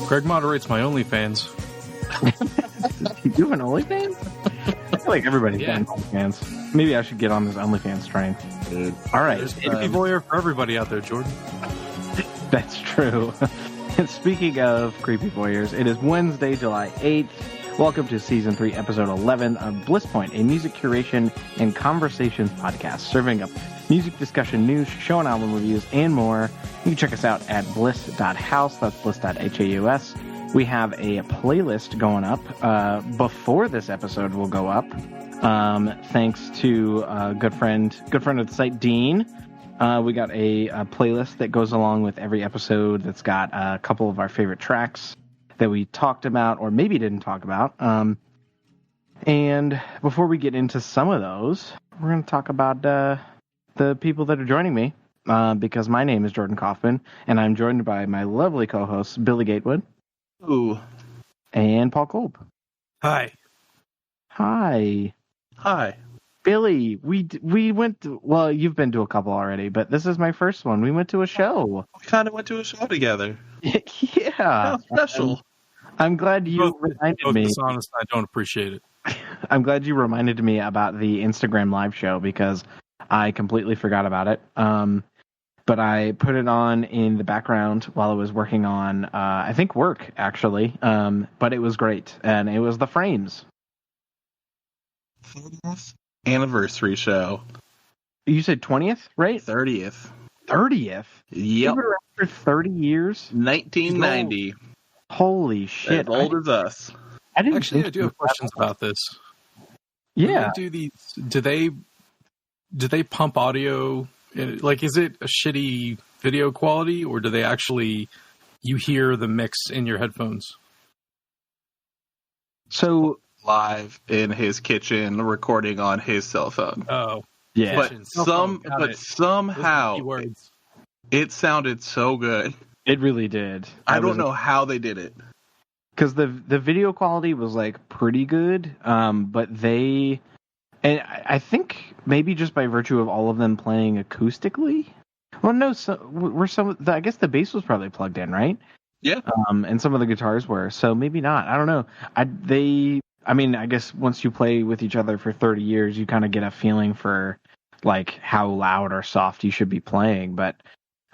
Greg moderates my OnlyFans. You have an OnlyFans? I feel like everybody's got an OnlyFans. Maybe I should get on this OnlyFans train. Dude. All right. There's Creepy Voyeur for everybody out there, Jordan. That's true. And speaking of Creepy Voyeurs, it is Wednesday, July 8th. Welcome to Season 3, Episode 11 of Bliss Point, a music curation and conversations podcast, serving up music discussion, news, show and album reviews, and more. You can check us out at bliss.house, that's bliss.haus. We have a playlist going up before this episode will go up, thanks to a good friend of the site, Dean. We got a playlist that goes along with every episode that's got a couple of our favorite tracks that we talked about or maybe didn't talk about. And before we get into some of those, we're going to talk about the people that are joining me, because my name is Jordan Kaufman, and I'm joined by my lovely co-hosts, Billy Gatewood. Ooh. And Paul Kolb. Hi. Hi. Hi. Billy, we went to, well, you've been to a couple already, but this is my first one. We went to a show. We kind of went to a show together. Yeah. How special. I'm glad you reminded me. Honest, I don't appreciate it. I'm glad you reminded me about the Instagram live show because I completely forgot about it. But I put it on in the background while I was working on, I think work actually. But it was great. And it was the Frames. 30th anniversary show. You said 20th, right? 30th. 30th? Yep. For 30 years? 1990. Holy shit. As old as us. I didn't Actually, I do have questions about this. Yeah. Do they pump audio? Like, is it a shitty video quality, or do they actually, you hear the mix in your headphones? So live in his kitchen, recording on his cell phone. Oh, yeah. But somehow it sounded so good. It really did. I don't know how they did it. Because the video quality was like pretty good, but they, and I think maybe just by virtue of all of them playing acoustically. Well, no, I guess the bass was probably plugged in, right? Yeah. And some of the guitars were, so maybe not. I don't know. I guess once you play with each other for 30 years, you kind of get a feeling for like how loud or soft you should be playing. But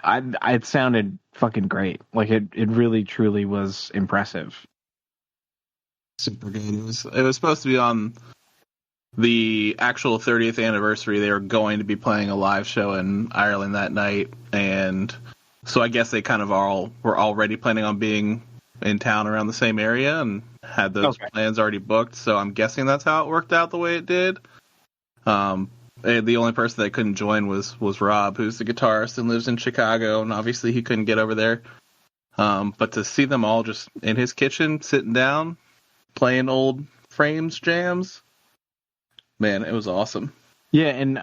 it sounded fucking great. Like it really truly was impressive. Super good. It was supposed to be on the actual 30th anniversary. They were going to be playing a live show in Ireland that night, and so I guess they kind of were already planning on being in town around the same area and had those plans already booked. So I'm guessing that's how it worked out the way it did. The only person that couldn't join was Rob, who's the guitarist and lives in Chicago, and obviously he couldn't get over there. But to see them all just in his kitchen, sitting down, playing old Frames jams, man, it was awesome. Yeah, and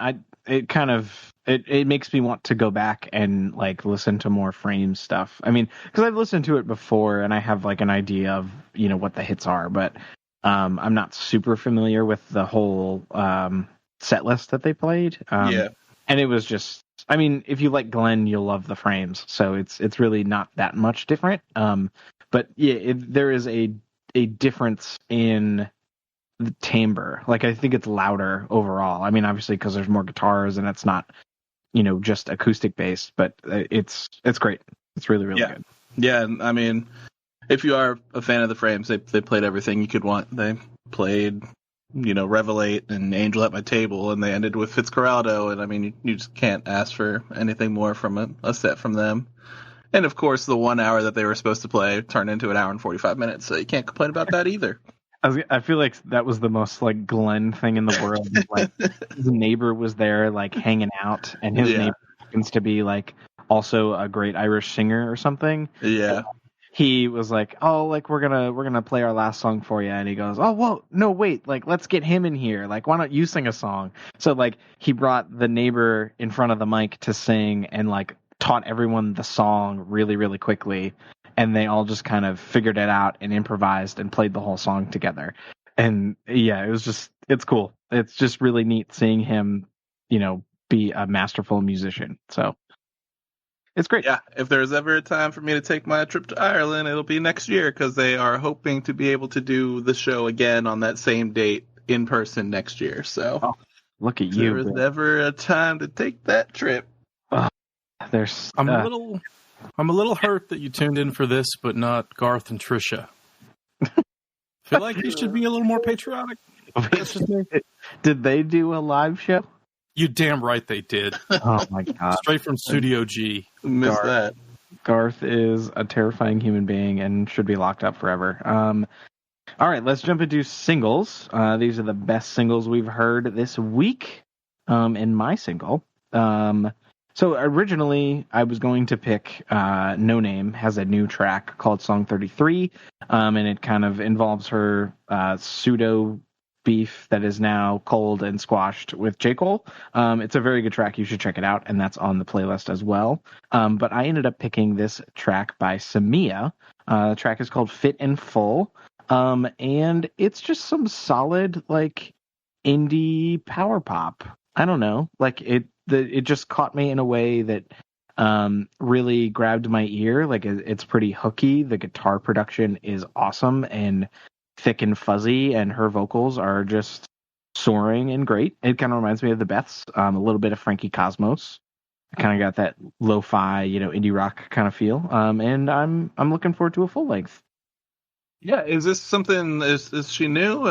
it makes me want to go back and like listen to more Frames stuff. I mean, because I've listened to it before and I have like an idea of what the hits are, but I'm not super familiar with the whole set list that they played. Yeah, and it was just, I mean, if you like Glenn, you'll love the Frames, so it's really not that much different. But yeah, there is a difference in the timbre. Like, I think it's louder overall. I mean, obviously because there's more guitars and it's not, just acoustic based, but it's great. It's really, really good. Yeah, I mean, if you are a fan of the Frames, they played everything you could want. They played, Revelate and Angel at My Table, and they ended with Fitzcarraldo, and I mean, you just can't ask for anything more from a set from them. And of course, the 1 hour that they were supposed to play turned into an hour and 45 minutes, so you can't complain about that either. I feel like that was the most like Glenn thing in the world. Like, his neighbor was there, like hanging out, and his neighbor happens to be like also a great Irish singer or something. Yeah. He was like, "Oh, like we're gonna play our last song for you," and he goes, "Oh, whoa, no, wait, like let's get him in here. Like, why don't you sing a song?" So like he brought the neighbor in front of the mic to sing and like taught everyone the song really, really quickly. And they all just kind of figured it out and improvised and played the whole song together. And yeah, it's cool. It's just really neat seeing him, be a masterful musician. So It's great. Yeah, if there's ever a time for me to take my trip to Ireland, it'll be next year because they are hoping to be able to do the show again on that same date in person next year. So Look at if you. there was ever a time to take that trip. There's. I'm a little hurt that you tuned in for this, but not Garth and Trisha. Feel like you should be a little more patriotic. That's just me. Did they do a live show? You damn right they did. Oh my god! Straight from Studio G. Missed that. Garth is a terrifying human being and should be locked up forever. All right, let's jump into singles. These are the best singles we've heard this week. In my single. So originally I was going to pick No Name has a new track called Song 33, and it kind of involves her pseudo beef that is now cold and squashed with J. Cole. It's a very good track. You should check it out, and that's on the playlist as well. But I ended up picking this track by Samia. The track is called Fit and Full, and it's just some solid, like, indie power pop. I don't know. Like, it just caught me in a way that really grabbed my ear. Like, it's pretty hooky. The guitar production is awesome and thick and fuzzy, and her vocals are just soaring and great. It kind of reminds me of the Beths, a little bit of Frankie Cosmos. I kind of got that lo-fi, indie rock kind of feel. And I'm looking forward to a full length. Yeah, is this something, is she new?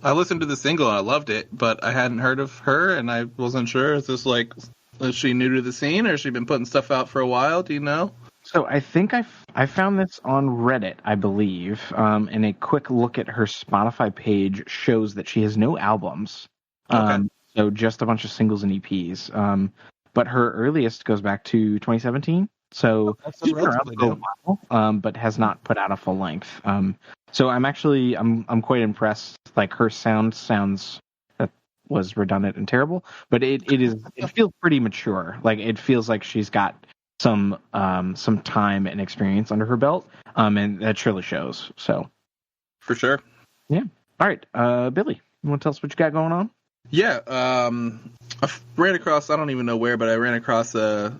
I listened to the single and I loved it, but I hadn't heard of her and I wasn't sure. Is she new to the scene or has she been putting stuff out for a while? Do you know? So I think I found this on Reddit, I believe, and a quick look at her Spotify page shows that she has no albums. Okay. So just a bunch of singles and EPs. But her earliest goes back to 2017. So she's been around for a while, but has not put out a full length. So I'm quite impressed. Like, her sounds that was redundant and terrible, but it feels pretty mature. Like, it feels like she's got some time and experience under her belt, and that surely shows. So, for sure. Yeah. All right, Billy, you want to tell us what you got going on? Yeah. I ran across, I don't even know where, but I ran across an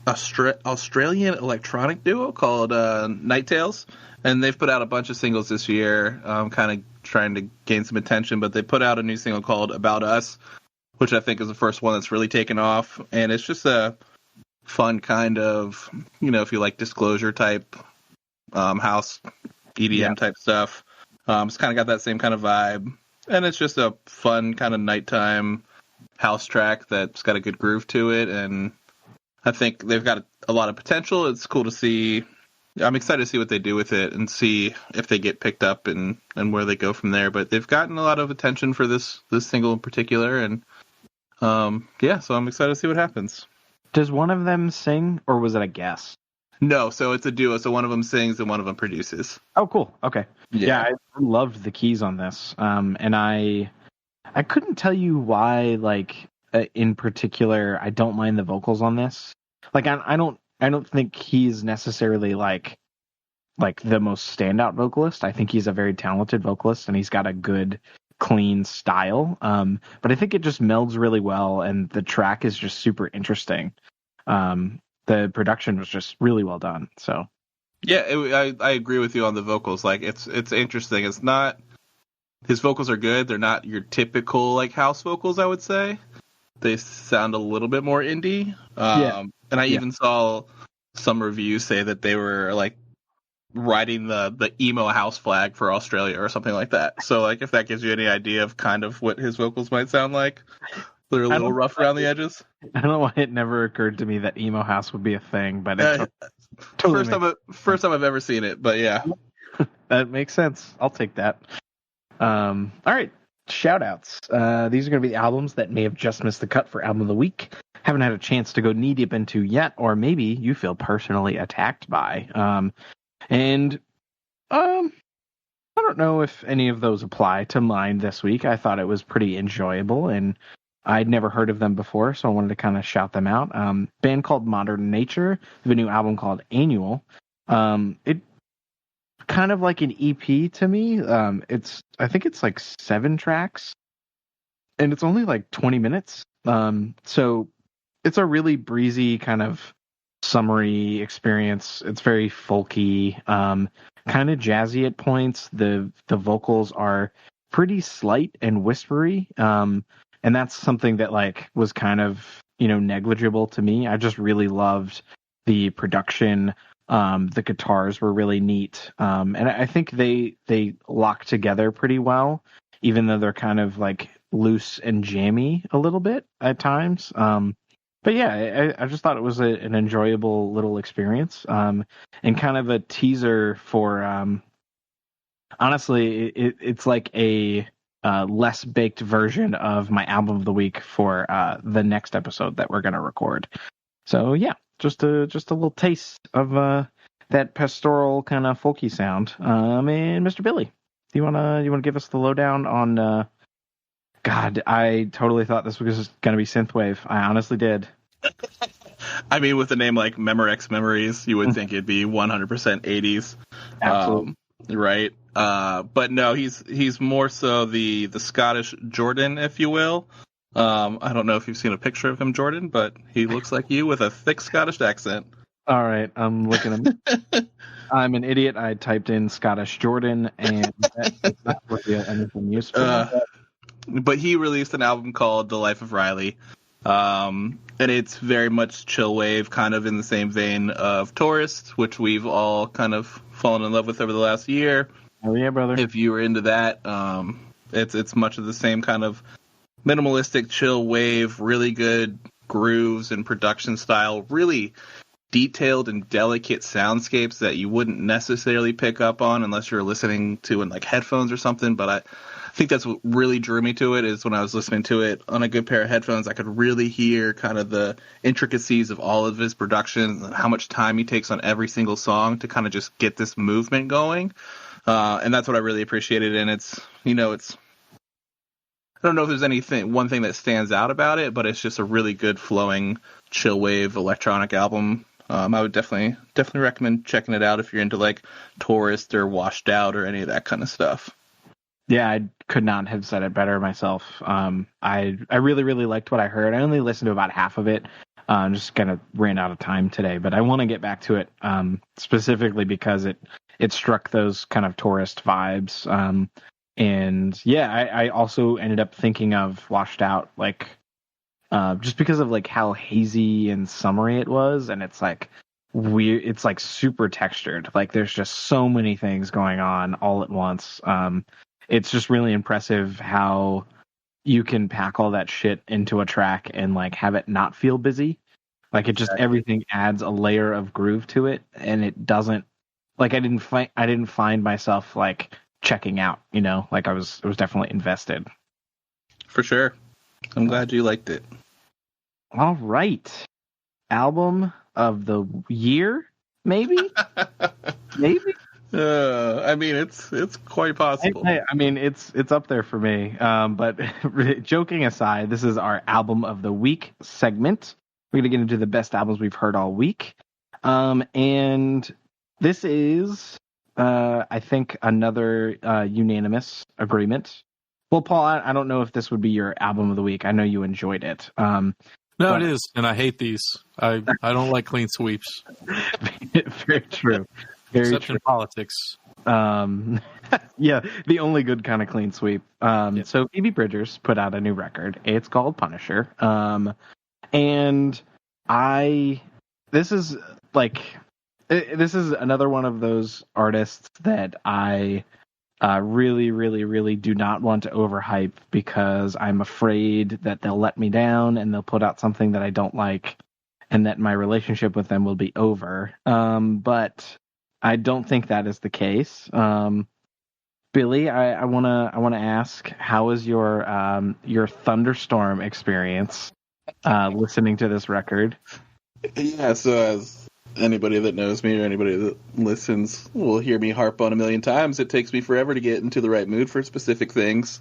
Australian electronic duo called Night Tales, and they've put out a bunch of singles this year, kind of trying to gain some attention. But they put out a new single called About Us, which I think is the first one that's really taken off, and it's just a fun kind of, if you like Disclosure type house EDM type stuff. It's kind of got that same kind of vibe, and it's just a fun kind of nighttime house track that's got a good groove to it, and I think they've got a lot of potential. It's cool to see. I'm excited to see what they do with it and see if they get picked up and where they go from there. But they've gotten a lot of attention for this single in particular, and so I'm excited to see what happens. Does one of them sing, or was it a guess? No, so it's a duo. So one of them sings and one of them produces. Oh, cool. Okay. Yeah, I loved the keys on this, and I couldn't tell you why. Like, in particular, I don't mind the vocals on this. Like, I don't think he's necessarily like the most standout vocalist. I think he's a very talented vocalist, and he's got a good, clean style. But I think it just melds really well, and the track is just super interesting. The production was just really well done. So, yeah, I agree with you on the vocals. Like, it's interesting. It's not, his vocals are good. They're not your typical like house vocals, I would say. They sound a little bit more indie. And I even saw some reviews say that they were like riding the emo house flag for Australia or something like that. So, like, if that gives you any idea of kind of what his vocals might sound like, they're a little rough around the edges. I don't know why it never occurred to me that emo house would be a thing, but it's first time I've ever seen it. But yeah, that makes sense. I'll take that. All right. Shout outs. These are going to be the albums that may have just missed the cut for Album of the Week, haven't had a chance to go knee deep into yet, or maybe you feel personally attacked by. And I don't know if any of those apply to mine this week. I thought it was pretty enjoyable, and I'd never heard of them before, so I wanted to kind of shout them out. Band called Modern Nature. They have a new album called Annual. It kind of like an EP to me. I think it's like 7 tracks, and it's only like 20 minutes. So it's a really breezy kind of summery experience. It's very folky, kind of jazzy at points. The vocals are pretty slight and whispery, and that's something that like was kind of negligible to me. I just really loved the production. The guitars were really neat, and I think they lock together pretty well, even though they're kind of like loose and jammy a little bit at times. But yeah, I just thought it was an enjoyable little experience, and kind of a teaser for. Honestly, it's like a less baked version of my album of the week for the next episode that we're gonna record. So yeah, just a little taste of that pastoral kind of folky sound. And Mr. Billy, do you wanna give us the lowdown on? God, I totally thought this was gonna be synthwave. I honestly did. I mean, with a name like Memorex Memories, you would think it'd be 100% 80s. Absolutely. Right? But no, he's more so the Scottish Jordan, if you will. I don't know if you've seen a picture of him, Jordan, but he looks like you with a thick Scottish accent. All right, I'm looking at. I'm an idiot. I typed in Scottish Jordan, and that is not really anything useful. But he released an album called The Life of Riley, and it's very much chill wave, kind of in the same vein of Tourist, which we've all kind of fallen in love with over the last year. Oh yeah, brother! If you were into that, it's much of the same kind of minimalistic chill wave, really good grooves and production style, really detailed and delicate soundscapes that you wouldn't necessarily pick up on unless you're listening to in like headphones or something. But I think that's what really drew me to it, is when I was listening to it on a good pair of headphones, I could really hear kind of the intricacies of all of his production and how much time he takes on every single song to kind of just get this movement going. And that's what I really appreciated. And it's I don't know if there's one thing that stands out about it, but it's just a really good flowing chill wave electronic album. I would definitely recommend checking it out if you're into like Tourist or Washed Out or any of that kind of stuff. Yeah, I could not have said it better myself. I really, really liked what I heard. I only listened to about half of it. Just kind of ran out of time today, but I want to get back to it specifically because it struck those kind of Tourist vibes. And yeah, I also ended up thinking of Washed Out, like just because of like how hazy and summery it was, and it's like weird. It's like super textured. Like there's just so many things going on all at once. It's just really impressive how you can pack all that shit into a track and like have it not feel busy. Like it just everything adds a layer of groove to it, and it doesn't like I didn't find myself like checking out. Like I was definitely invested. For sure. I'm glad you liked it. All right, album of the year, maybe. Maybe. I mean, it's quite possible. I mean, it's up there for me. But joking aside, this is our album of the week segment. We're gonna get into the best albums we've heard all week. And this is, I think, another unanimous agreement. Well, Paul, I don't know if this would be your album of the week. I know you enjoyed it. No, it is, and I hate these. I don't like clean sweeps. Very true. Except in politics. Yeah, the only good kind of clean sweep. So Phoebe Bridgers put out a new record. It's called Punisher. And this is another one of those artists that I really, really, really do not want to overhype because I'm afraid that they'll let me down and they'll put out something that I don't like and that my relationship with them will be over. But I don't think that is the case. Billy, I wanna ask, how was your thunderstorm experience listening to this record? Yeah, so as anybody that knows me or anybody that listens will hear me harp on a million times, it takes me forever to get into the right mood for specific things.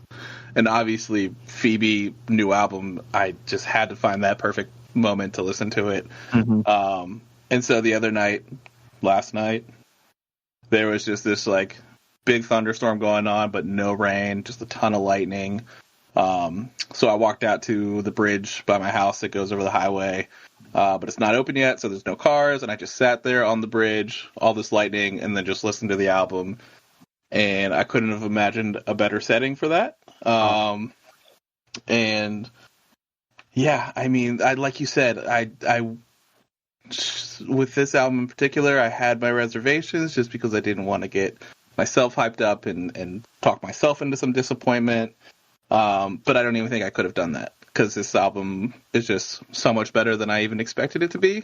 And obviously, Phoebe, new album, I just had to find that perfect moment to listen to it. Mm-hmm. And so the other night, last night, there was just this like big thunderstorm going on, but no rain, just a ton of lightning. So I walked out to the bridge by my house that goes over the highway, but it's not open yet, so there's no cars, and I just sat there on the bridge, all this lightning, and then just listened to the album. And I couldn't have imagined a better setting for that. And yeah, I mean, like you said, I with this album in particular, I had my reservations just because I didn't want to get myself hyped up and talk myself into some disappointment. But I don't even think I could have done that because this album is just so much better than I even expected it to be.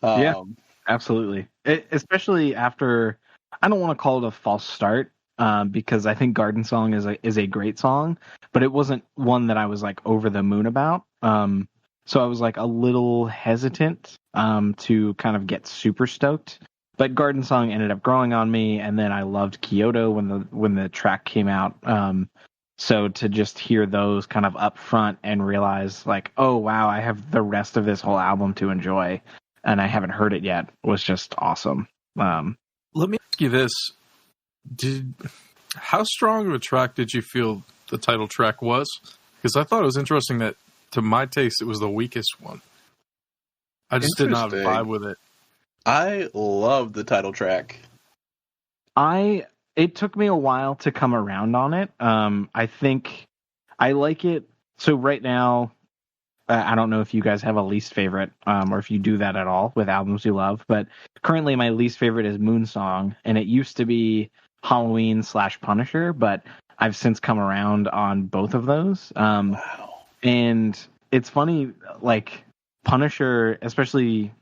Yeah, absolutely. Especially after, I don't want to call it a false start, because I think Garden Song is a great song, but it wasn't one that I was like over the moon about. So I was like a little hesitant to kind of get super stoked. But Garden Song ended up growing on me, and then I loved Kyoto when the track came out. So to just hear those kind of up front and realize like, oh wow, I have the rest of this whole album to enjoy, and I haven't heard it yet, was just awesome. Let me ask you this: how strong of a track did you feel the title track was? Because I thought it was interesting that, to my taste, it was the weakest one. I just did not vibe with it. I love the title track. It took me a while to come around on it. I think I like it. So right now, I don't know if you guys have a least favorite, or if you do that at all with albums you love, but currently my least favorite is Moonsong, and it used to be Halloween/Punisher, but I've since come around on both of those. Wow. And it's funny, like Punisher, especially,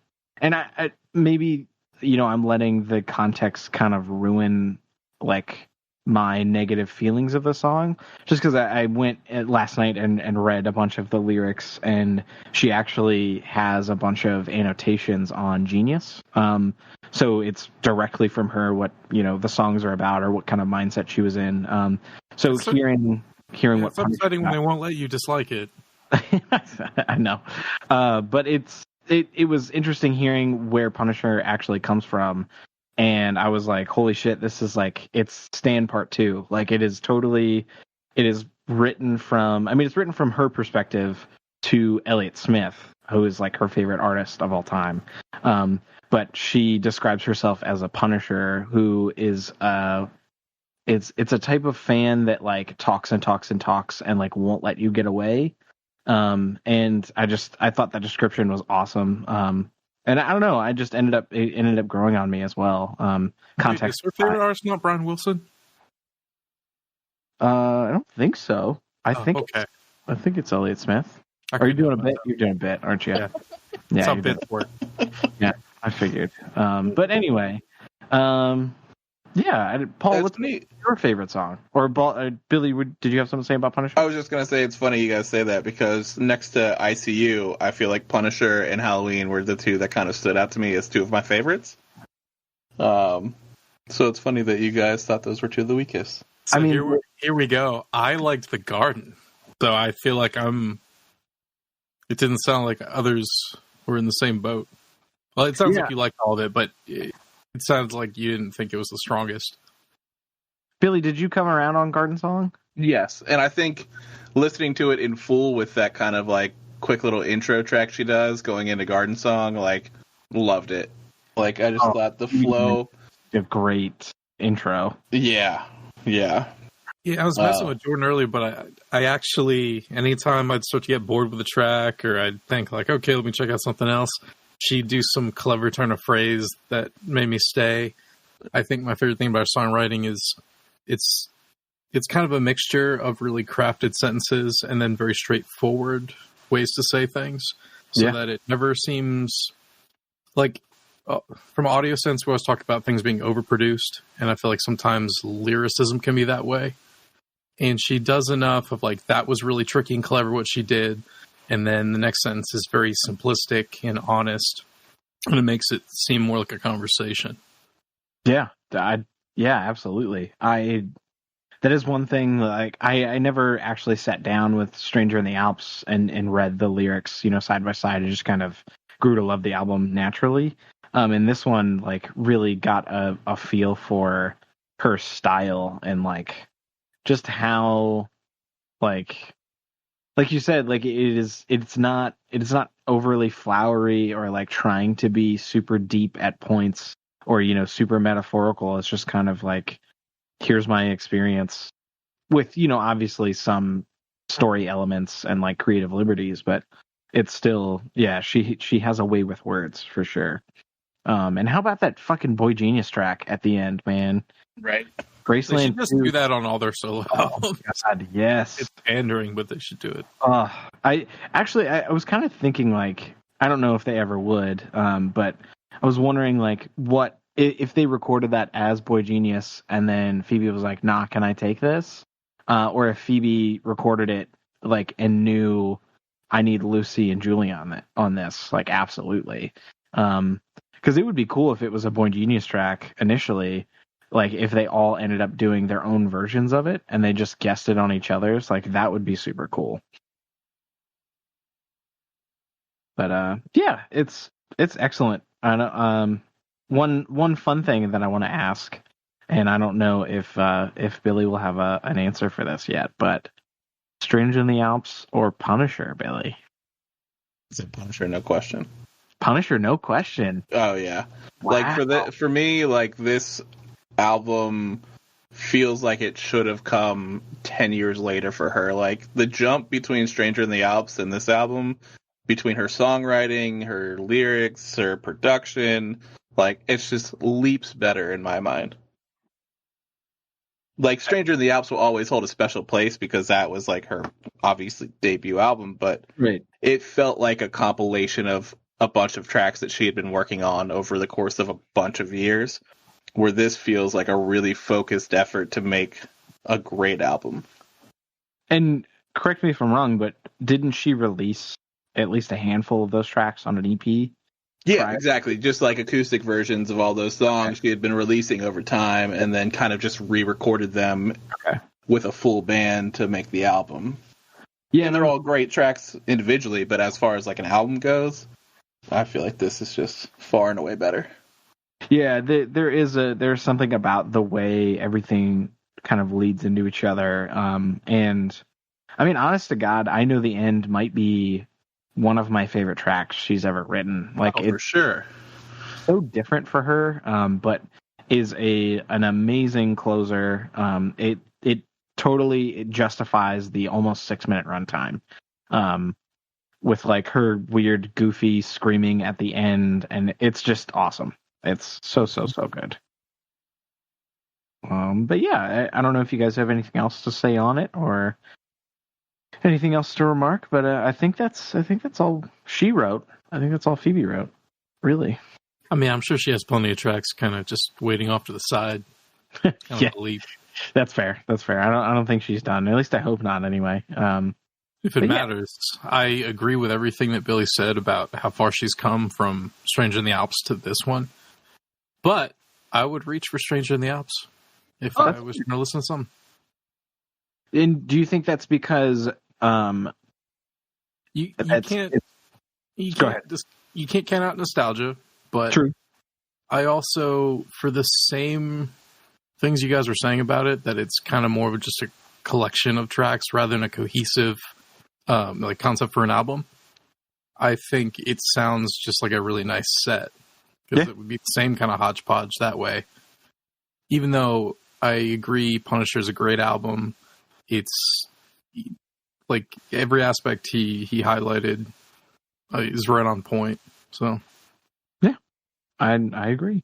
and I maybe, I'm letting the context kind of ruin like my negative feelings of the song, just because I went last night and read a bunch of the lyrics, and she actually has a bunch of annotations on Genius. So it's directly from her what the songs are about, or what kind of mindset she was in. So hearing what it's upsetting when they won't let you dislike it. I know, but it was interesting hearing where Punisher actually comes from. And I was like, holy shit, this is like, it's Stan Part 2. Like, it is written from her perspective to Elliott Smith, who is like her favorite artist of all time. But she describes herself as a Punisher who is, it's a type of fan that like talks and talks and talks and like won't let you get away. And I thought that description was awesome. And I don't know, it ended up growing on me as well. Context. Is your favorite artist not Brian Wilson? I don't think so. I think it's Elliott Smith. Are you doing a bit? You're doing a bit, aren't you? Yeah. Yeah, it's bit for it. Yeah, I figured. But anyway, yeah, Paul, what's your favorite song? Or Billy, did you have something to say about Punisher? I was just going to say it's funny you guys say that, because next to ICU, I feel like Punisher and Halloween were the two that kind of stood out to me as two of my favorites. So it's funny that you guys thought those were two of the weakest. So here we go. I liked The Garden, so I feel like it didn't sound like others were in the same boat. Well, it sounds like you liked all of it, but it sounds like you didn't think it was the strongest. Billy, did you come around on Garden Song? Yes, and I think listening to it in full with that kind of like quick little intro track she does going into Garden Song, like, loved it. Like, I just thought the flow... A great intro. Yeah. Yeah, I was messing with Jordan earlier, but I actually, anytime I'd start to get bored with a track, or I'd think like, okay, let me check out something else, she'd do some clever turn of phrase that made me stay. I think my favorite thing about her songwriting is it's kind of a mixture of really crafted sentences and then very straightforward ways to say things, so that it never seems like, from an audio sense, we always talk about things being overproduced, and I feel like sometimes lyricism can be that way. And she does enough of like, that was really tricky and clever what she did, and then the next sentence is very simplistic and honest, and it makes it seem more like a conversation. Yeah, absolutely. That is one thing. Like, I never actually sat down with Stranger in the Alps and read the lyrics, side by side. I just kind of grew to love the album naturally. And this one, like, really got a feel for her style and like just how Like you said, like it's not overly flowery or like trying to be super deep at points or, you know, super metaphorical. It's just kind of like, here's my experience with, you know, obviously some story elements and like creative liberties, but it's still, yeah, she has a way with words for sure. And how about that fucking Boy Genius track at the end, man? Right. They should Graceland just 2. do that on all their solo albums. God, yes. It's pandering, but they should do it. I was kind of thinking, like, I don't know if they ever would, but I was wondering, like, what if they recorded that as Boy Genius and then Phoebe was like, nah, can I take this? Or if Phoebe recorded it, like, and knew I need Lucy and Julie on this, like, absolutely. Because it would be cool if it was a Boy Genius track initially, like if they all ended up doing their own versions of it and they just guessed it on each other's, like that would be super cool. But yeah, it's excellent. I know, one fun thing that I want to ask, and I don't know if Billy will have an answer for this yet, but Strange in the Alps or Punisher, Billy? Is it Punisher? No question. Punisher, no question. Oh yeah. Wow. Like for me, like this album feels like it should have come 10 years later for her. Like the jump between Stranger in the Alps and this album, between her songwriting, her lyrics, her production, like it's just leaps better in my mind. Like Stranger in the Alps will always hold a special place because that was like her obviously debut album, but Right. It felt like a compilation of a bunch of tracks that she had been working on over the course of a bunch of years, where this feels like a really focused effort to make a great album. And correct me if I'm wrong, but didn't she release at least a handful of those tracks on an EP? Yeah, Right. exactly. Just like acoustic versions of all those songs she had been releasing over time, and then kind of just re-recorded them with a full band to make the album. Yeah, and they're all great tracks individually, but as far as like an album goes, I feel like this is just far and away better. Yeah, there's something about the way everything kind of leads into each other. And I mean, honest to God, I Know the End might be one of my favorite tracks she's ever written. Like, it's for sure so different for her, but is an amazing closer. It totally justifies the almost 6-minute runtime. With like her weird, goofy screaming at the end, and it's just awesome. It's so good. But yeah, I don't know if you guys have anything else to say on it or anything else to remark, but I think that's all she wrote. I think that's all Phoebe wrote, really. I mean, I'm sure she has plenty of tracks kind of just waiting off to the side. Yeah, that's fair. I don't think she's done. At least I hope not. Anyway. If it matters, I agree with everything that Billy said about how far she's come from Stranger in the Alps to this one. But I would reach for Stranger in the Alps if I was going to listen to something. And do you think that's because you can't count out nostalgia, but true. I also, for the same things you guys were saying about it, that it's kind of more of just a collection of tracks rather than a cohesive like concept for an album. I think it sounds just like a really nice set because it would be the same kind of hodgepodge that way. Even though I agree Punisher is a great album, it's like every aspect he highlighted is right on point. So yeah, I agree.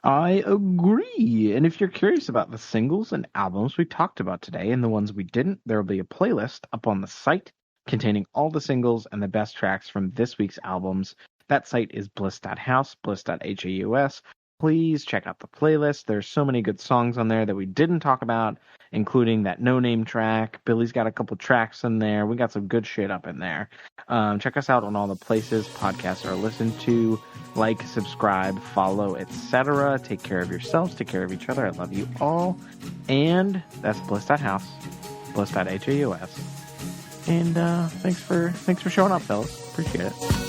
I agree. And if you're curious about the singles and albums we talked about today and the ones we didn't, there will be a playlist up on the site containing all the singles and the best tracks from this week's albums. That site is bliss.house, bliss.haus. Please check out the playlist. There's so many good songs on there that we didn't talk about, including that No Name track. Billy's got a couple tracks in there. We got some good shit up in there. Check us out on all the places podcasts are listened to. Like, subscribe, follow, etc. Take care of yourselves. Take care of each other. I love you all. And that's bliss.house, bliss.haus. And thanks for showing up, fellas. Appreciate it.